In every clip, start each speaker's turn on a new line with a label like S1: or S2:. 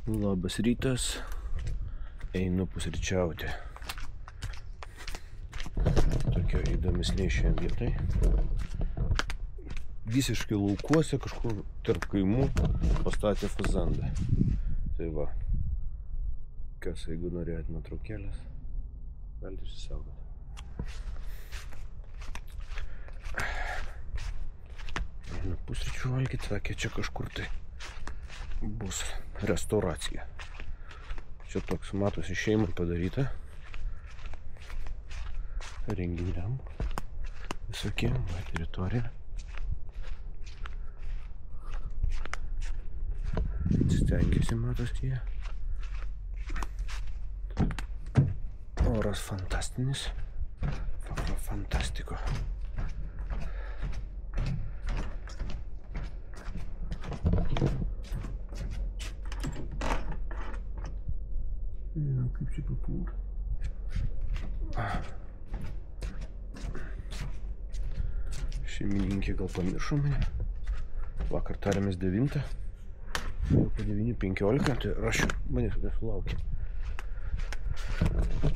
S1: Labas rytas, einu pusryčiauti. Tokio įdomesnė šiandien vietai. Visiškai laukuose, kažkur tarp kaimų pastatė fazandą. Tai va, kas jeigu norėjot nuotraukėlės, galite išsisaugoti. Einu pusryčių valgyti, sakė, čia kažkur tai bus restauracija. Čia toks matosi šeimai padaryta. Renginiam visokiem, va teritorija. Stengiasi, matosi jie. Oras fantastinis. Fantastiko. Kaip čia papūra. Šeimininkė gal pamiršo mane. Vakar tarėmės 9. Jau po 9:15, tai aš manęs nesulaukė.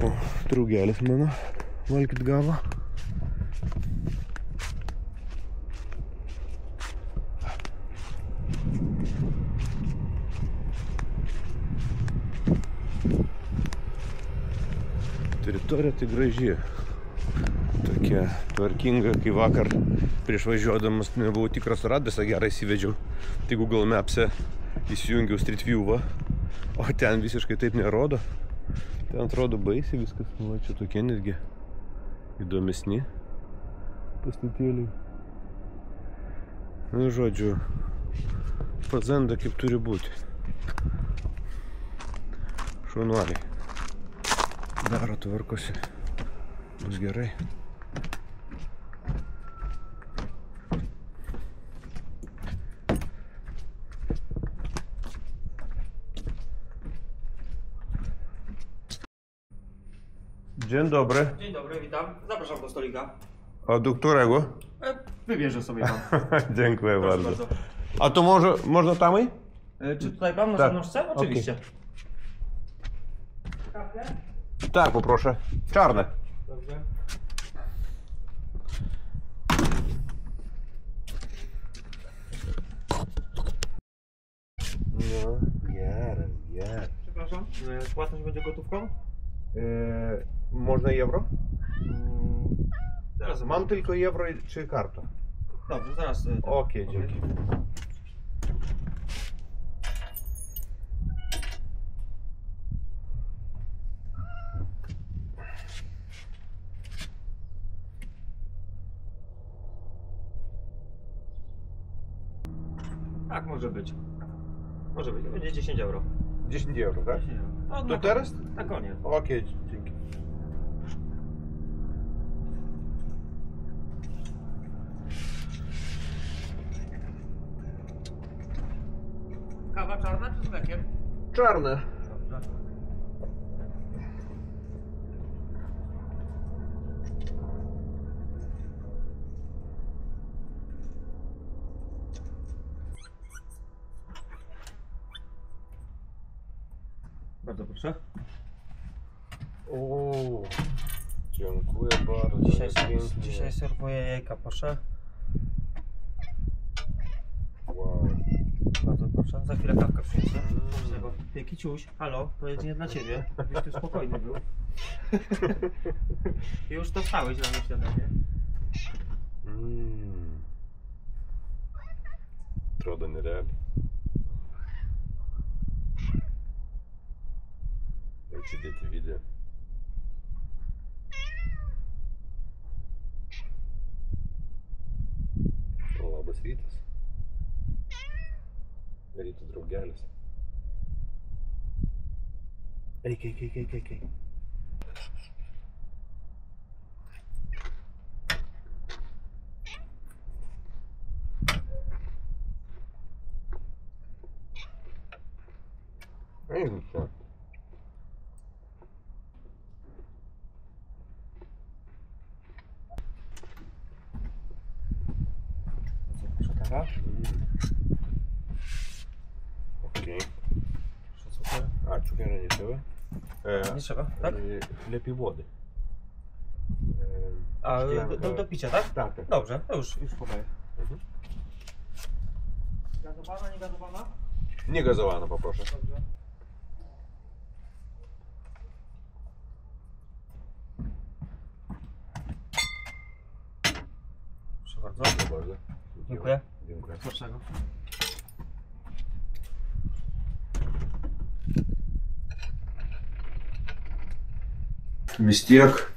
S1: O draugelis mano valgyt gavo. Teritorija tai graži, tokia tvarkinga, kai vakar prieš važiuodamas nebuvau tikras radęs, gerai įsivedžiau, tai Google Maps'e įsijungiau Street View'ą, o ten visiškai taip nerodo, ten atrodo baisiai viskas, va čia tokie netgi įdomesni pastatėliai. Nu, žodžiu, fazanda kaip turi būti, šaunuoliai. Daro, tvarkosi, bus gerai. Dzień dobry.
S2: Dzień dobry, witam. Zapraszam do stolika.
S1: A do którego?
S2: Wybierze sobie pan.
S1: Dziękuję
S2: Proszę
S1: bardzo. A to można tam i?
S2: Czy tutaj pan na
S1: Tak.
S2: zewnątrzce? Oczywiście.
S1: Okay. Tak, poproszę. Czarne.
S2: Dobrze.
S1: No, ja.
S2: Przepraszam, płatność będzie gotówką?
S1: Można euro?
S2: Zaraz.
S1: Mam tylko euro czy kartę.
S2: Dobrze, zaraz.
S1: Okej, dzięki.
S2: Tak, może być. Może być. Będzie 10 euro.
S1: 10 euro, tak?
S2: 10 euro. No,
S1: To teraz?
S2: Na koniec.
S1: Okej, dzięki.
S2: Kawa czarna czy z mlekiem?
S1: Czarne.
S2: Dobrze. Bardzo proszę.
S1: O, dziękuję bardzo.
S2: Dzisiaj serwuję jajka, proszę.
S1: Wow.
S2: Bardzo proszę. Za chwilę kawkę przyniosę. Ty, Kiciuś, halo, to jest nie dla ciebie. Żebyś ty spokojny był. Ty już dostałeś na mnie śniadanie.
S1: Troda nereali. Atsidėti video. Labas rytas. Ryto draugelis. Eik. Eik, čia.
S2: Kawa?
S1: Okej.
S2: Proszę Nie trzeba, tak?
S1: Lepiej wody.
S2: A
S1: Szklanka.
S2: do picia, tak?
S1: Tak, tak.
S2: Dobrze, to już podaję.
S1: Mhm.
S2: Gazowana, nie gazowana?
S1: Nie gazowana, poproszę.
S2: Dobrze. Proszę bardzo.
S1: Bardzo.
S2: Dziękuję.
S1: Dziękuję.
S2: Dlaczego?
S1: Vis tiek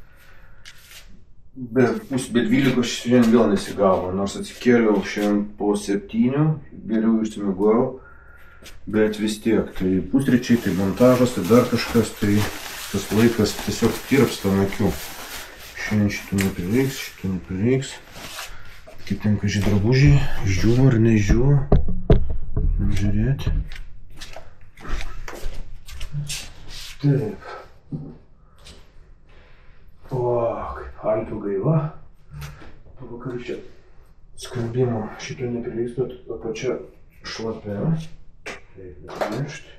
S1: be 12 šiandien vėl nesigavo, nors atsikėliau šiandien po 7, geriau išsimiegojau, bet vis tiek, tai pusryčiai, tai montažas, tai dar kažkas, tai tas laikas tiesiog tirpsta nuo akių. Šiandien šito neprireiks. Kaip ten kaži drabužiai, žiūvo ar nežiūvo, žiūrėti. Taip. O, kaip alpių gaiva. Pavakar čia skambimo šito neprileiks, bet apačia šlapia. Taip, nepamiršti.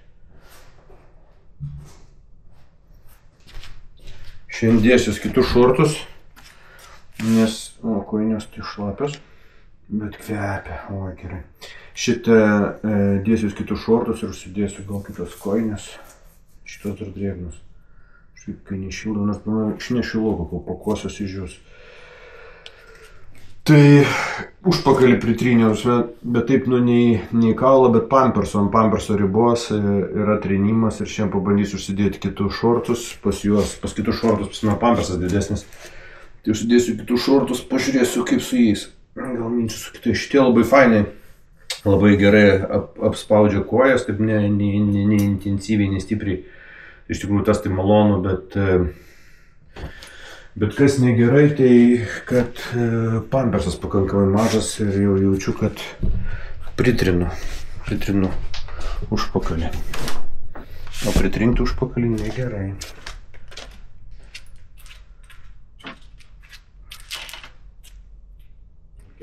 S1: Šiandien dėsiu kitus šortus, nes kojinės tai šlapios, bet kvepia, o gerai. Šitą dėsiu kitus šortus ir užsidėsiu gal kitos kojinės, šitos dar drėgnus. Šiaip kai nešildo, nes išnešiu lauką, kol pakuosios išžiūs. Tai užpakalį pritryniau, bet taip nei kaulą, bet pamperso, ant pamperso ribos yra trinimas ir šiandien pabandysiu užsidėti kitus šortus, pas kitus šortus, pas mano pampersas didesnis. Tai užsidėsiu kitus šortus, pažiūrėsiu kaip su jais. Gal minčiu su kitais, šitie labai fainai, labai gerai apspaudžia kojas, taip ne intensyviai, nestipriai. Iš tikrųjų tas tai malonu, bet kas negerai, tai kad pampersas pakankamai mažas ir jau jaučiu, kad pritrinu užpakalį. O pritrinti užpakalį negerai.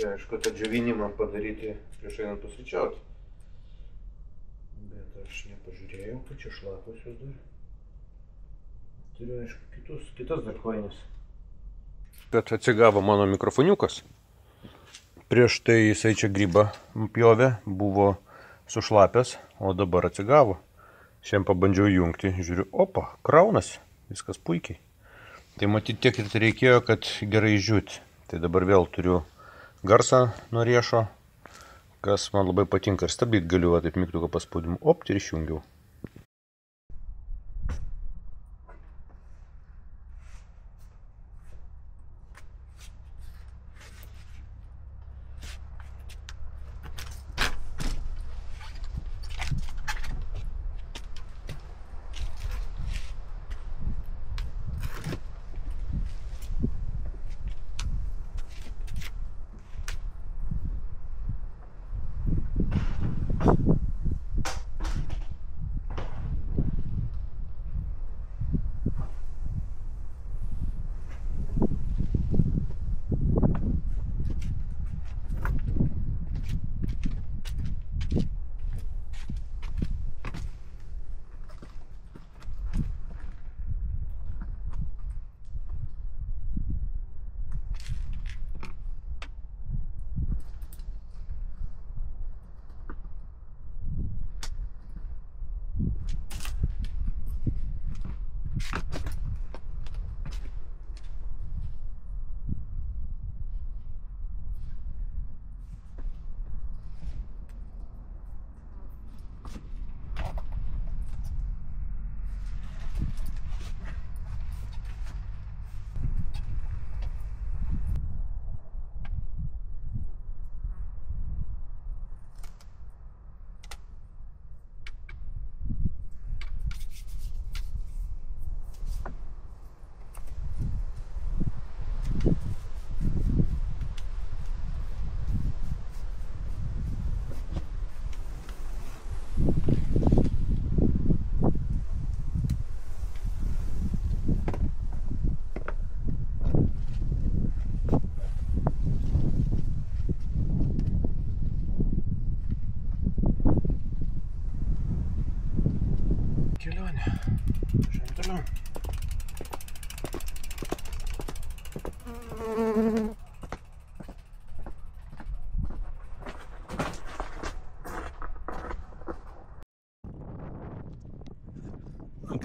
S1: Aišku, tą džiovinimą padaryti prieš einant pusryčiauti. Bet aš nepažiūrėjau, kad čia šlapiosios dar. Turiu, aišku, kitas dar kojinės. Bet atsigavo mano mikrofoniukas. Prieš tai jisai čia grybą pjovė, buvo sušlapęs, o dabar atsigavo. Šiandien pabandžiau jungti, žiūriu, opa, kraunasi, viskas puikiai. Tai matyti tiek ir tai reikėjo, kad gerai žiūti. Tai dabar vėl turiu garsą nuo riešo, kas man labai patinka ir stabdyti galiu, taip mygtuką paspaudimu, opt ir išjungiau.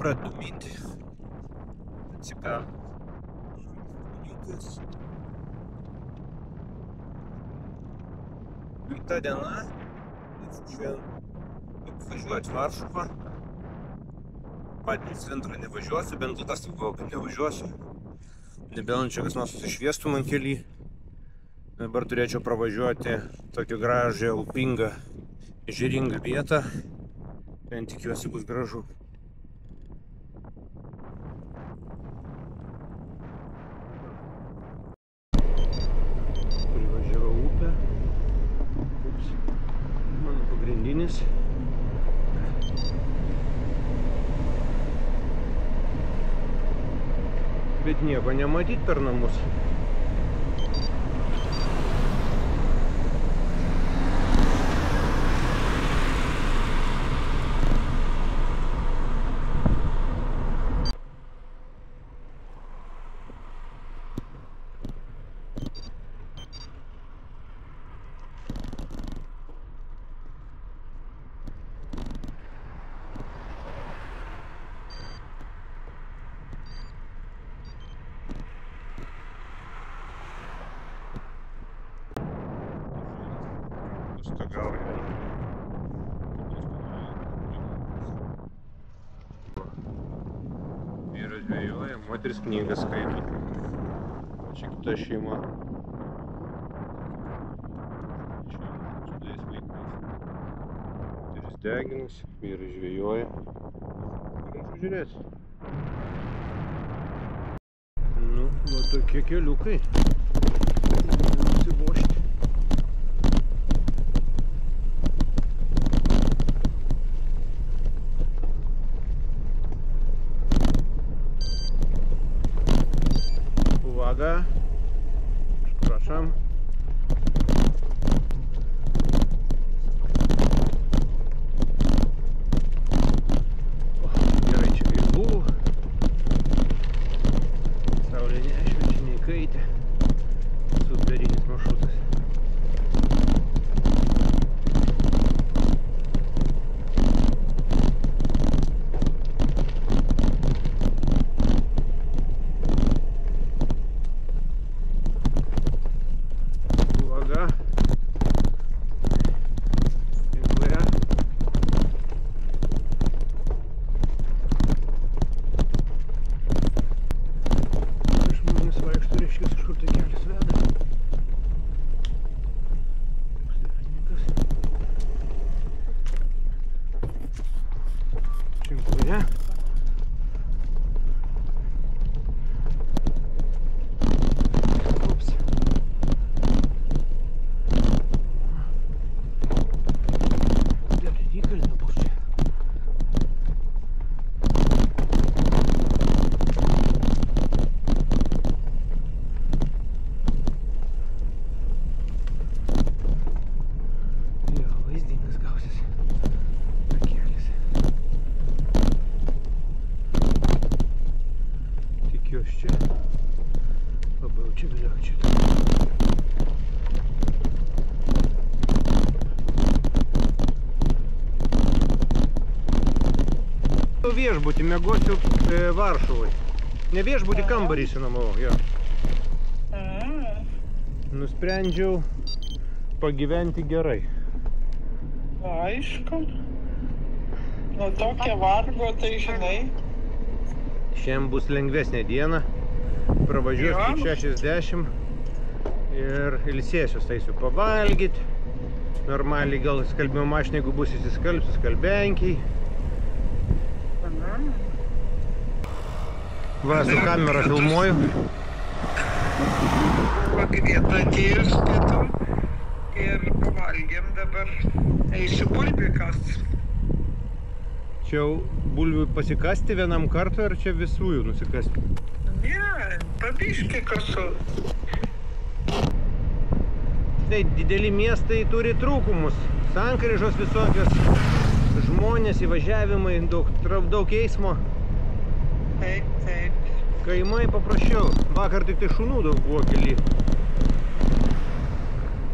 S1: pradedu minti. Atsiką. Kita diena. Važiuoti Varšuvą. Patį centrą nevažiuosiu, bent tas tik buvo, kad nevažiuosiu. Nebent čia kas nors susišviestų man kely. Dabar turėčiau pravažiuoti tokią gražią, upingą, ežeringą vietą. Ten tikiuosi bus gražu. Privažiavau upę. Ups. Mano pagrindinis. Bet nieko nematyt per namus. Vyras žvejoja, moteris knygą skaito. Čia kita šeima. Čia dėjais vaikais. Moteris deginasi, vyras žvejoja. Gražu žiūrėti. Nu, va tokie keliukai. Nusivošti. Uwaga. Przepraszam. O, gerai čia kaip buvo. Saulė nešviečia, nei kaitė. Superinis maršrutas. Viešbutį mėgosiu Varšuvai. Ne viešbutį, kambarį išsinuomavau, jo. Nusprendžiau pagyventi gerai.
S3: Aišku. Nu tokia vargo, tai žinai.
S1: Šiandien bus lengvesnė diena. Pravažiuosiu 60 ir ilsėsiu, eisiu pavalgyti. Normaliai gal skalbimo mašiną, jeigu bus įsiskalbsiu, skalbenkiai. Va, su kamera filmuoju.
S3: Pakvieta atėjus pietų ir pavalgėm dabar. Eisiu bulbių kast.
S1: Čia bulbių pasikasti vienam kartui ar čia visų jų nusikasti?
S3: Ne, pabiškį kasu.
S1: Tai dideli miestai turi trūkumus. Sankryžos visokios, žmonės, įvažiavimai, daug eismo.
S3: Taip, taip.
S1: Kaimai paprasčiau. Vakar tik tai šunų daug buvo kely.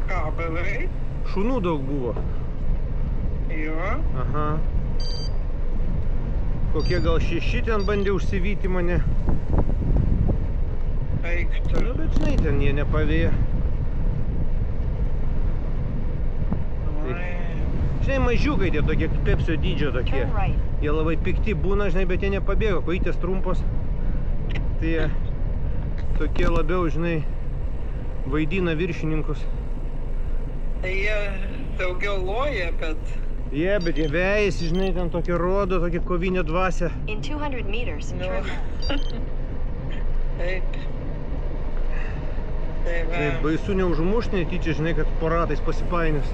S3: Ką, beveik?
S1: Šunų daug buvo.
S3: Jo.
S1: Aha. Kokie gal 6 ten bandė užsivyti mane.
S3: Eik tu.
S1: Nu, bet žinai, ten jie nepavėja. Žinai, mažiukai tie tokie, pepsio dydžio tokie. Jie labai pikti būna, žinai, bet jie nepabėgo. Kojytės trumpos. Tai jie tokie labiau, žinai, vaidina viršininkus.
S3: Tai jie daugiau loja, bet...
S1: Jie, bet jie vejasi, žinai, ten tokie rodo, tokie kovinė dvasia.
S4: In 200 meters, turn left.
S3: Taip. Tai va.
S1: Tai baisu neužmušt, netyčia, žinai, kad po ratais pasipainius.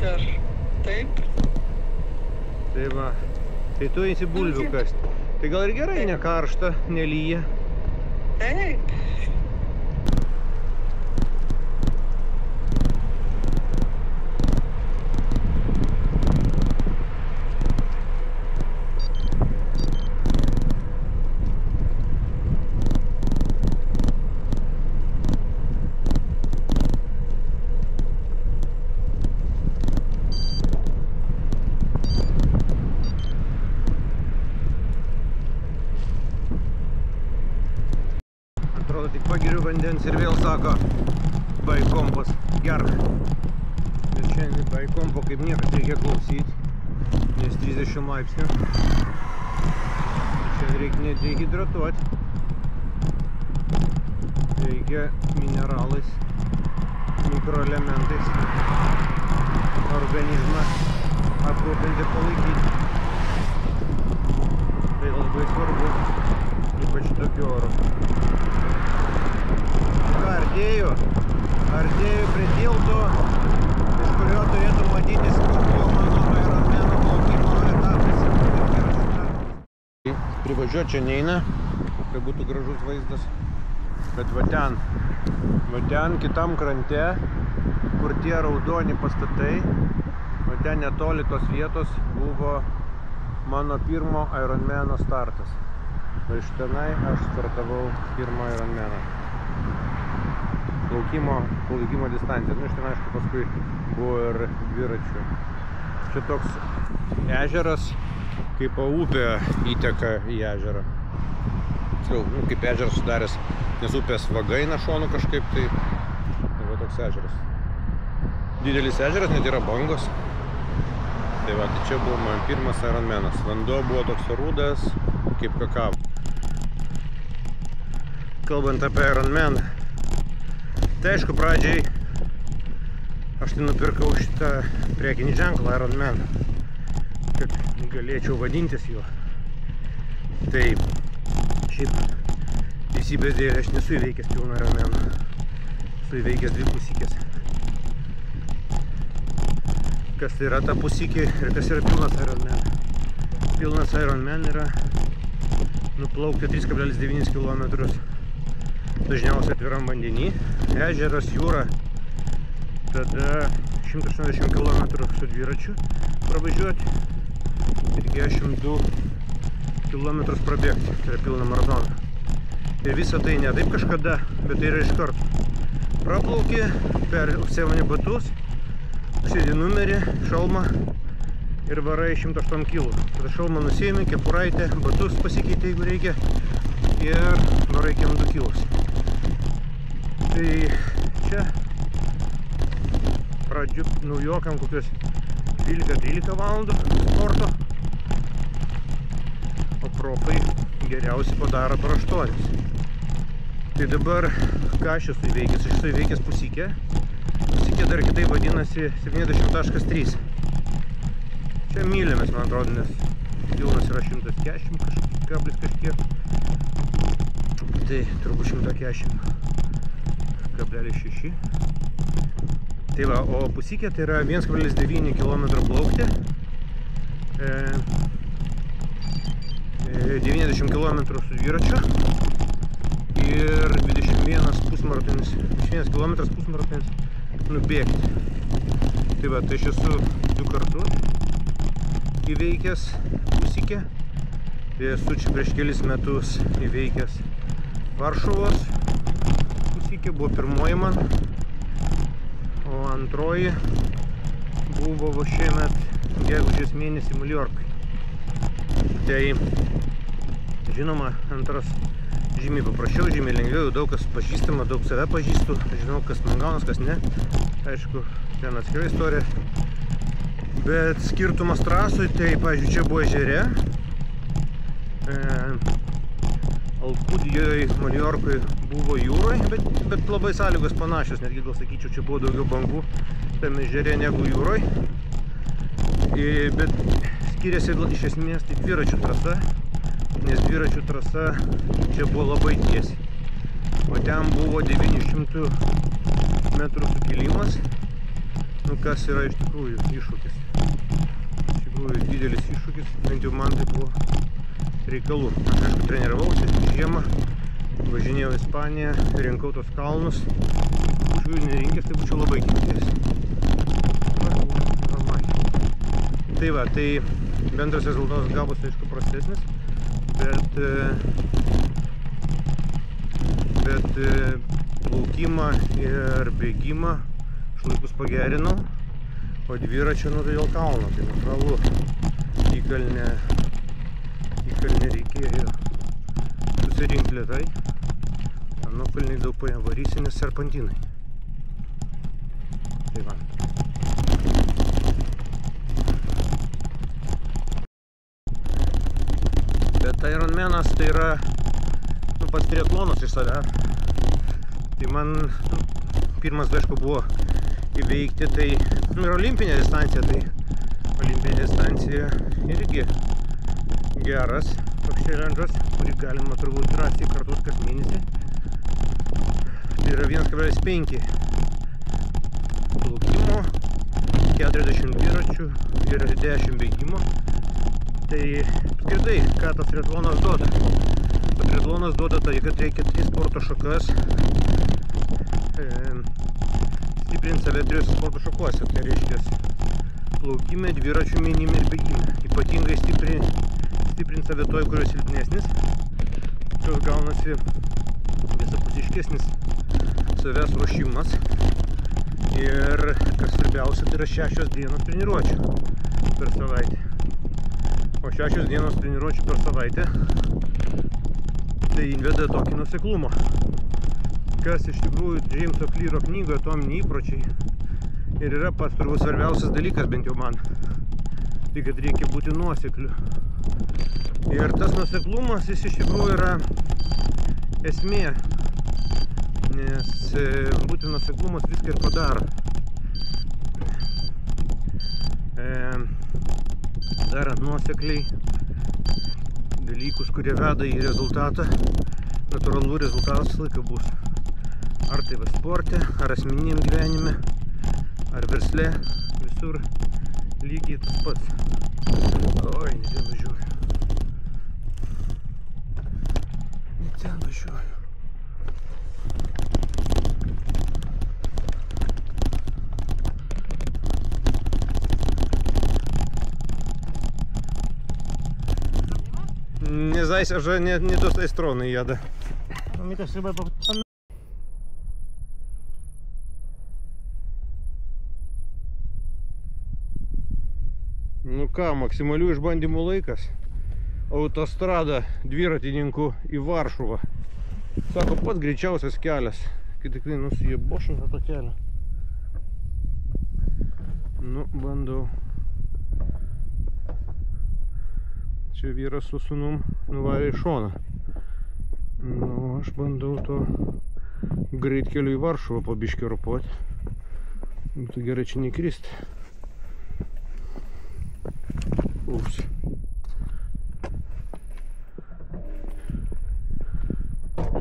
S3: Dar. Taip.
S1: Tai va. Tai tu eisi bulvių kasti. Tai gal ir gerai, ne karšta, nelyja.
S3: Taip.
S1: Atrodo, tik pagiriu vandens ir vėl sako, baikompas gerk. Bet šiandien baikompo kaip niekas reikia klausyti, nes 30 laipsnių. Šiandien reikia nedehidratuoti. Reikia mineralais, mikroelementais organizmą aprūpinti ir palaikyti. Tai labai svarbu, ypač tokiu oru. Artėju prie tilto, iš kurio turėtų matytis jau mano Ironmano plaukimo etapas. Privažiuoti čia neina, tai būtų gražus vaizdas. Bet va ten kitam krante, kur tie raudoni pastatai, va ten netoli tos vietos buvo mano pirmo Ironmano startas. Va iš tenai aš startavau pirmą Ironmaną. Plaukimo distancija. Nu, iš ten, aišku, paskui buvo ir dviračių. Čia toks ežeras, kaip upė įteka į ežerą. Nu, kaip ežeras sudaręs, nes upės vaga eina šonu kažkaip, tai va toks ežeras. Didelis ežeras, net yra bangos. Tai va, tai čia buvo man pirmas Ironmanas. Vanduo buvo toks rudas, kaip kakava. Kalbant apie Ironmaną, tai aišku, pradžiai aš tai nupirkau šitą prekinį ženklą Ironman, kad galėčiau vadintis juo. Tai šiaip teisybės dėlė aš nesu įveikęs pilną Ironmaną, esu įveikęs 2 pusikės. Kas tai yra ta pusikė ir kas yra pilnas Ironman? Pilnas Ironman yra nuplaukti 3,9 km. Dažniausiai atviram vandenį, ežeras, jūra, tada 180 km su dviračiu pravažiuoti ir 42 km prabėgti, tai yra pilną maratoną. Ir visa tai ne taip kažkada, bet tai yra iš karto. Praplaukė, apsiavani batus, užsidedi numerį, šalmą ir varai 108 kg. Tada šalmą nusiėmė, kepuraitę, batus pasikeitė, jeigu reikia, ir varai 2 kg. Tai čia pradžių naujokam kokios 12-13 valandų sporto, o profai geriausiai padaro per 8. Tai dabar ką aš esu įveikęs? Aš esu įveikęs pusikę. Pusikė dar kitaip vadinasi 70.3. Čia mylėmės, man atrodo, nes pilnas yra 140 kažkiek. Tai turbūt 140,6. Tai va, o pusikė tai yra 1,9 km plaukti, 90 km su dviračiu ir 21 pusmaratonis, 21 km pusmaratonis nubėgti. Tai va, tai aš esu 2 kartus įveikęs pusikę. Esu čia prieš kelis metus įveikęs Varšuvos pusikė, buvo pirmoji man, o antroji buvo šiemet gegužės mėnesį Maljorkai. Tai žinoma, antras žymiai paprasčiau, žymiai lengviau, daug kas pažįstama, daug save pažįstu, žinau, kas man gaunas, kas ne. Aišku, ten atskira istorija. Bet skirtumas trasui, tai, pavyzdžiui, čia buvo ežere. Alkūdijoje, Maljorkoje buvo jūroje, bet labai sąlygos panašios, netgi gal sakyčiau, čia buvo daugiau bangų tame ežere negu jūroje. Bet skiriasi iš esmės tai dviračių trasa, nes dviračių trasa čia buvo labai tiesiai. O ten buvo 900 metrų sukilimas, nu kas yra iš tikrųjų iššūkis. Iš tikrųjų didelis iššūkis, bent jau man tai buvo reikalų. Aš aišku treniravausi žiemą, važinėjau į Ispaniją, rinkau tos kalnus. Būčiau jų nerinkęs, tai būčiau labai kentėjęs. Tai va, tai bendras rezultatas gavus aišku prastesnis, bet plaukimą ir bėgimą šlaikus pagerinau, o dviračio nu tai dėl kalno, tai natūralu į kalnę reikėjo susirinkti lėtai, nuokalniai daug varysi, nes serpantinai. Tai va. Bet Ironmanas tai yra pats triatlonas iš savęs. Tai man pirmas, aišku, buvo įveikti, tai ir olimpinė distancija, tai olimpinė distancija irgi geras toks challenge'as, kurį galima turbūt drąsiai kartuot kas mėnesį. Tai yra 1,5 plaukimo, 40 dviračių ir 10 bėgimo. Tai apskritai, ką tas triatlonas duoda? Triatlonas duoda tai, kad reikia 3 sporto šakas stiprinti save 3 sporto šakuose. Tai reiškia plaukime, dviračių minime ir bėgime. Ypatingai stiprinti save toj, kurios silpnesnis. Čia gaunasi visapusiškesnis savęs ruošimas. Ir kas svarbiausia, tai yra 6 dienos treniruočių per savaitę. O 6 dienos treniruočių per savaitę tai įveda tokį nuoseklumą. Kas iš tikrųjų Jameso Clearo knygoje Atominiai įpročiai ir yra pats turbūt svarbiausias dalykas, bent jau man. Tai kad reikia būti nuosekliu. Ir tas nuoseklumas jis iš tikrųjų yra esmė, nes būti nuoseklumas viską ir padaro. Darant nuosekliai dalykus, kurie veda į rezultatą, natūralų rezultatas visą laiką bus. Ar tai va sporte, ar asmeniniam gyvenime, ar versle, visur lygiai tas pats. Oi, ne ten važiuoju. Ne ten važiuoju. Не знаю, вже не до tej strony jadę.
S2: No mi też chyba
S1: Nu ką, maksimalių išbandymų laikas. Autostrada dviratininkų į Varšuvą. Sako, pats greičiausias kelias. Kai tikrai nusijiebošina to kelią. Nu, bandau. Čia vyras su sūnum nuvarė į šoną. Nu, aš bandau to greitkeliu į Varšuvą po biškį ropoti. Būtų gerai čia nekristi. Ups.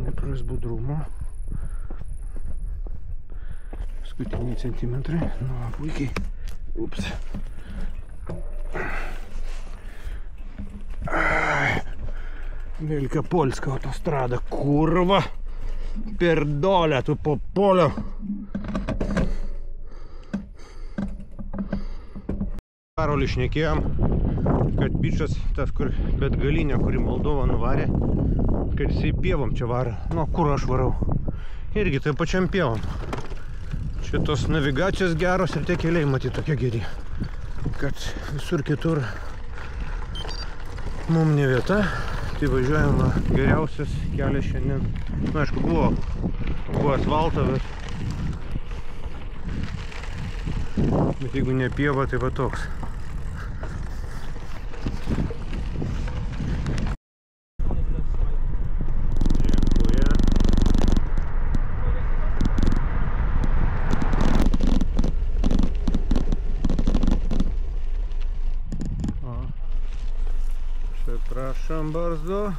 S1: Nepras budrumo. Paskutiniai centimetrai. Nu, puikiai. Ups. Wielkopolska autostrada, kurwa. Pierdolę tu po polio. Karolį šnekėjom, kad bičas, tas kur Betgalinė, kuri Moldova nuvarė, kad jisai pievom čia varė. Nu, kur aš varau? Irgi tai pačiam pievom. Čia tos navigacijos geros ir tie keliai matyti tokie geri. kad visur kitur mum ne vieta, tai važiuojama geriausias kelias šiandien. Na, aišku, buvo asfalto, bet jeigu ne pieva, tai va toks. Przepraszam bardzo.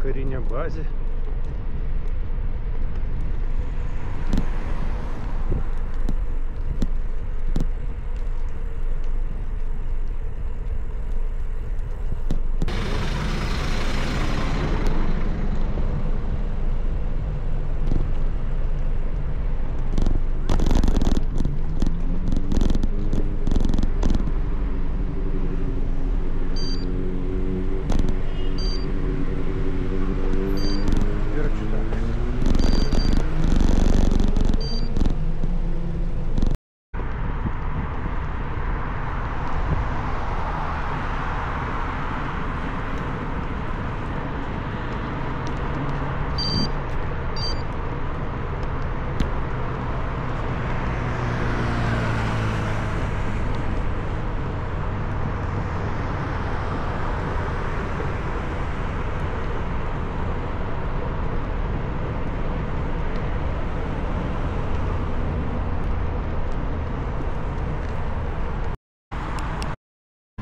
S1: Karinė bazė.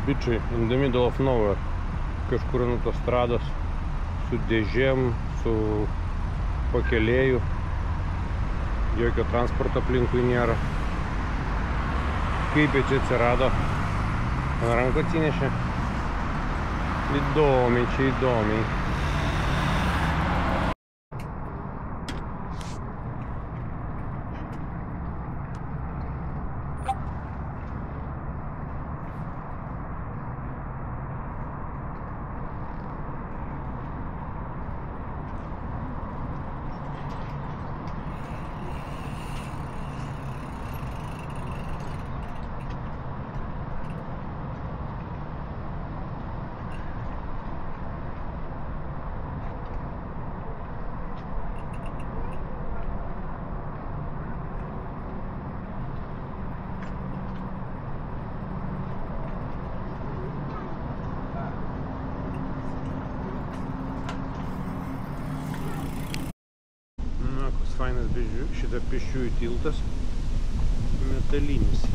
S1: Bičiai, in the middle of nowhere, kažkur ant autostrados, su dėžėm, su pakelėju, jokio transporto aplinkui nėra. Kaip jie čia atsirado? Ant rankų atsinešė? Įdomiai, čia įdomiai. Fainas šitą pėsčiųjų tiltas, metalinis.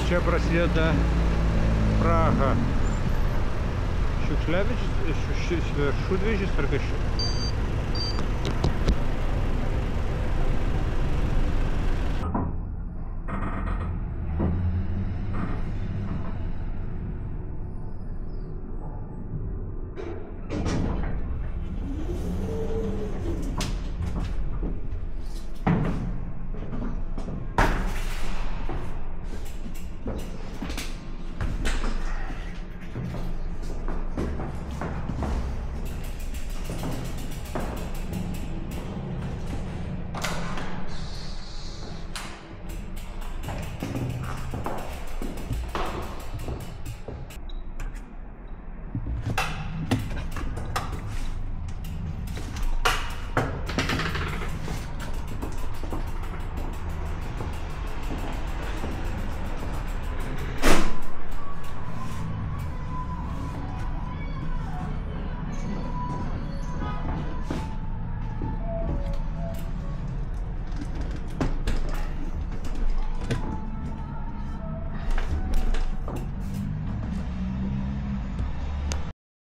S1: čia prasideda Praha. Šiukšliavežis, šūdvežis ar kažkas.